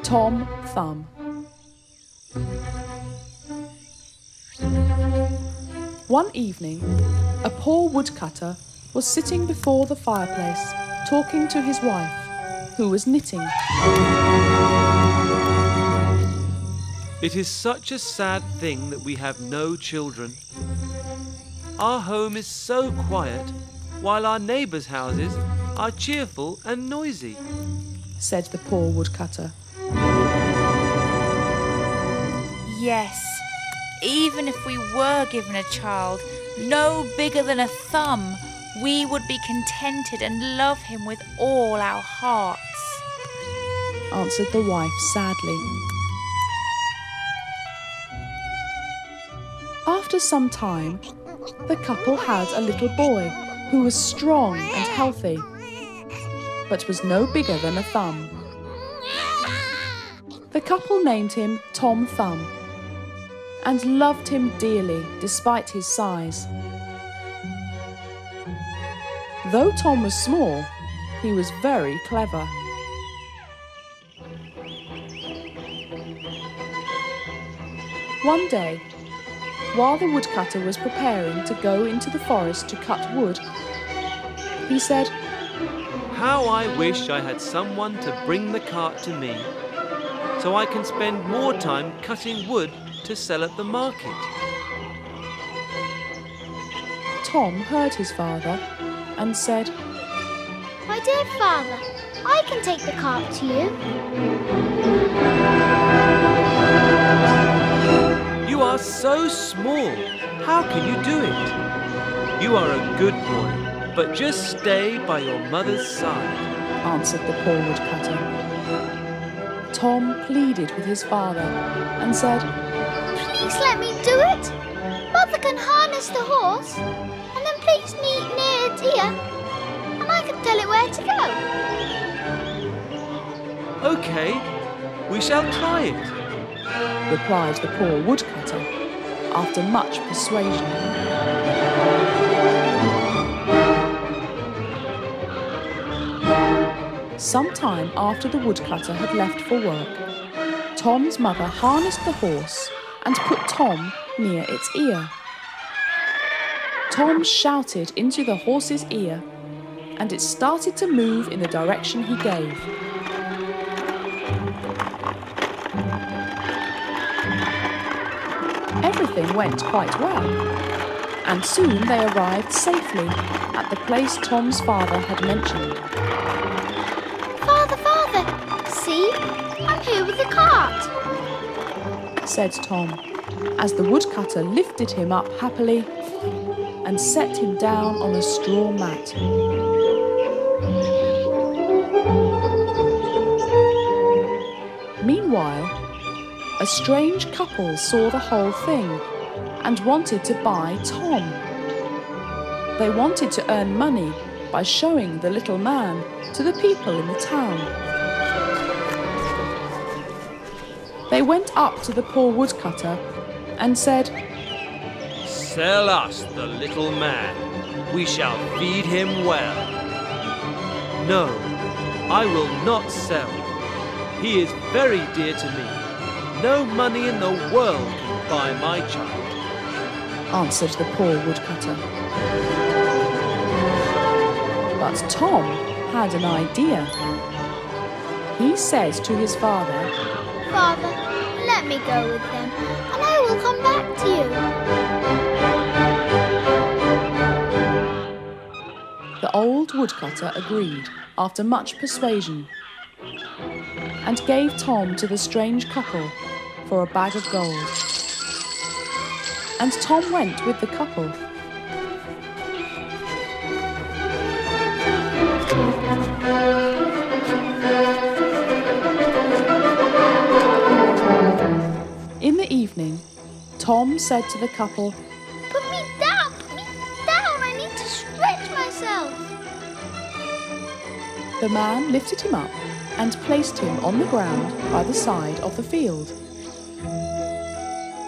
Tom Thumb. One evening, a poor woodcutter was sitting before the fireplace talking to his wife, who was knitting. It is such a sad thing that we have no children. Our home is so quiet, while our neighbours' houses are cheerful and noisy, said the poor woodcutter. Yes, even if we were given a child no bigger than a thumb, we would be contented and love him with all our hearts, answered the wife sadly. After some time, the couple had a little boy who was strong and healthy, but was no bigger than a thumb. The couple named him Tom Thumb and loved him dearly despite his size. Though Tom was small, he was very clever. One day, while the woodcutter was preparing to go into the forest to cut wood, he said, "How I wish I had someone to bring the cart to me, so I can spend more time cutting wood to sell at the market." Tom heard his father and said, "My dear father, I can take the cart to you." "You are so small. How can you do it? You are a good boy, but just stay by your mother's side," answered the poor woodcutter. Tom pleaded with his father and said, "Please let me do it. Mother can harness the horse, and then place me near its ear, and I can tell it where to go." "Okay, we shall try it," replied the poor woodcutter after much persuasion. Some time after the woodcutter had left for work, Tom's mother harnessed the horse and put Tom near its ear. Tom shouted into the horse's ear, and it started to move in the direction he gave. Everything went quite well, and soon they arrived safely at the place Tom's father had mentioned. Father, see, I'm here with the cart," said Tom, as the woodcutter lifted him up happily and set him down on a straw mat. Meanwhile, a strange couple saw the whole thing and wanted to buy Tom. They wanted to earn money by showing the little man to the people in the town. They went up to the poor woodcutter and said, "Sell us the little man. We shall feed him well." "No, I will not sell. He is very dear to me. No money in the world can buy my child," answered the poor woodcutter. But Tom had an idea. He said to his father, "Father, let me go with them, and I will come back to you." The old woodcutter agreed after much persuasion and gave Tom to the strange couple for a bag of gold. And Tom went with the couple. In the evening, Tom said to the couple, Put me down, I need to stretch myself." The man lifted him up and placed him on the ground by the side of the field.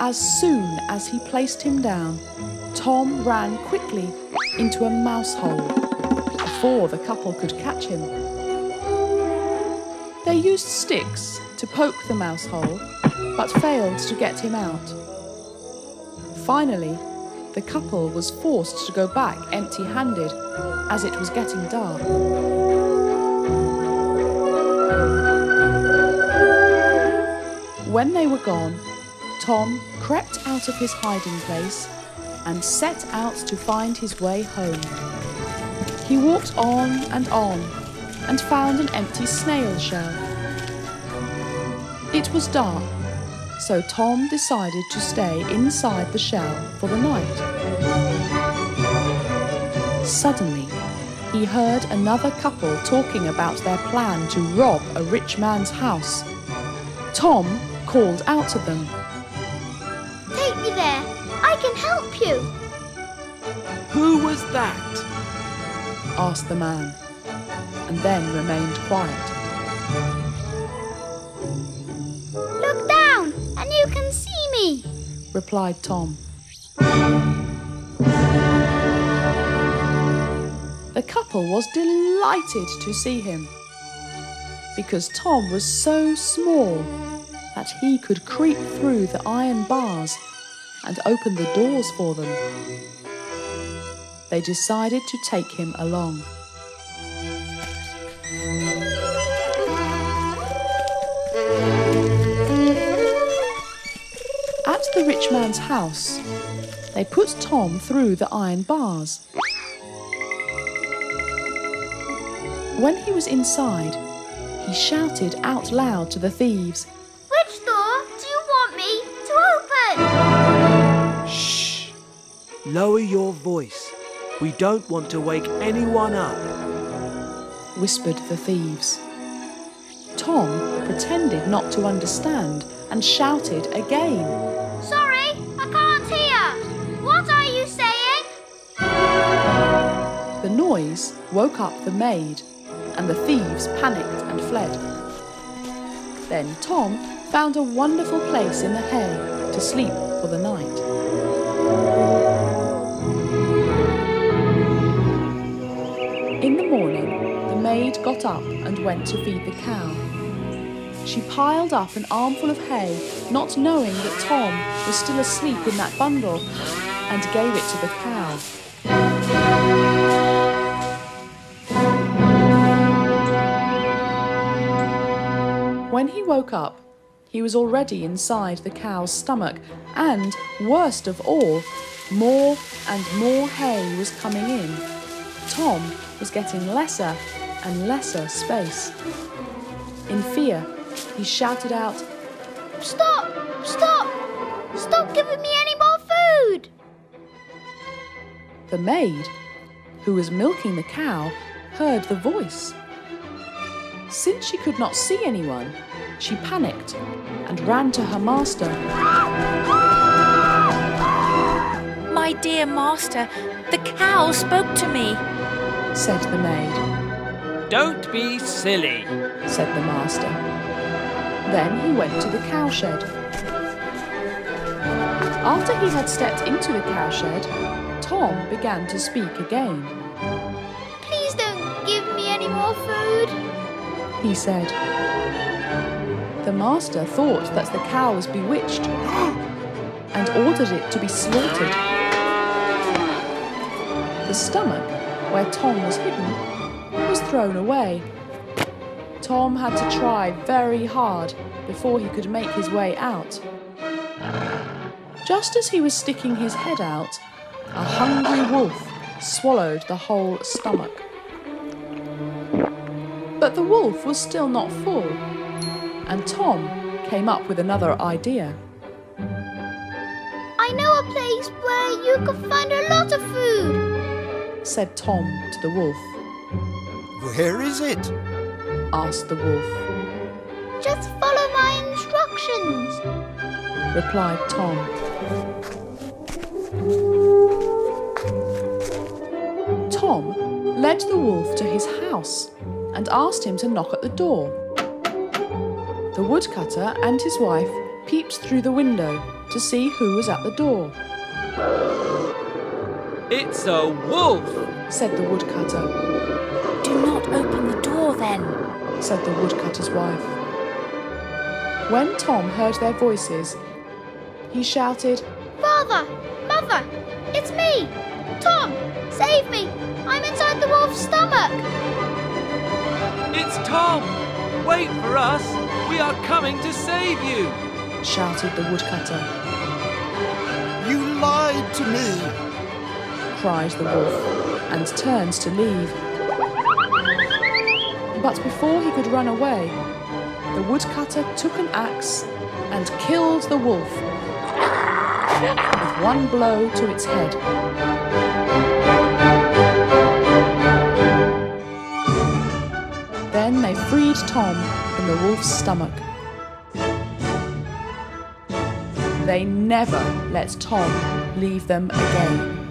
As soon as he placed him down, Tom ran quickly into a mouse hole before the couple could catch him. They used sticks to poke the mouse hole, but failed to get him out. Finally, the couple was forced to go back empty-handed as it was getting dark. When they were gone, Tom crept out of his hiding place and set out to find his way home. He walked on and found an empty snail shell. It was dark, so Tom decided to stay inside the shell for the night. Suddenly, he heard another couple talking about their plan to rob a rich man's house. Tom called out to them. Take me there. I can help you. Who was that? Asked the man, and then remained quiet. Look down and you can see me, replied Tom. The couple was delighted to see him, because Tom was so small that he could creep through the iron bars and open the doors for them. They decided to take him along. At the rich man's house, they put Tom through the iron bars. When he was inside, he shouted out loud to the thieves, "Which door do you want me to open?" Shh! Lower your voice. We don't want to wake anyone up, whispered the thieves. Tom pretended not to understand and shouted again. "Sorry, I can't hear. What are you saying?" The noise woke up the maid, and the thieves panicked and fled. Then Tom found a wonderful place in the hay to sleep for the night. In the morning, the maid got up and went to feed the cow. She piled up an armful of hay, not knowing that Tom was still asleep in that bundle, and gave it to the cow. When he woke up, he was already inside the cow's stomach, and, worst of all, more and more hay was coming in. Tom was getting lesser and lesser space. In fear, he shouted out, "Stop! Stop! Stop giving me any more food!" The maid, who was milking the cow, heard the voice. Since she could not see anyone, she panicked and ran to her master. My dear master, the cow spoke to me, said the maid. Don't be silly, said the master. Then he went to the cowshed. After he had stepped into the cowshed, Tom began to speak again. "Please don't give me any more food," he said. The master thought that the cow was bewitched and ordered it to be slaughtered. The stomach, where Tom was hidden, was thrown away. Tom had to try very hard before he could make his way out. Just as he was sticking his head out, a hungry wolf swallowed the whole stomach. But the wolf was still not full, and Tom came up with another idea. "I know a place where you can find a lot of food," said Tom to the wolf. "Where is it?" asked the wolf. "Just follow my instructions," replied Tom. Tom led the wolf to his house and asked him to knock at the door. The woodcutter and his wife peeped through the window to see who was at the door. It's a wolf, said the woodcutter. "Do not open the door then," said the woodcutter's wife. When Tom heard their voices, he shouted, Father! Mother! It's me! Tom! Save me! I'm inside the wolf's stomach! It's Tom! Wait for us! We are coming to save you! shouted the woodcutter. You lied to me! Cried the wolf, and turned to leave. But before he could run away, the woodcutter took an axe and killed the wolf with one blow to its head. Then they freed Tom from the wolf's stomach. They never let Tom leave them again.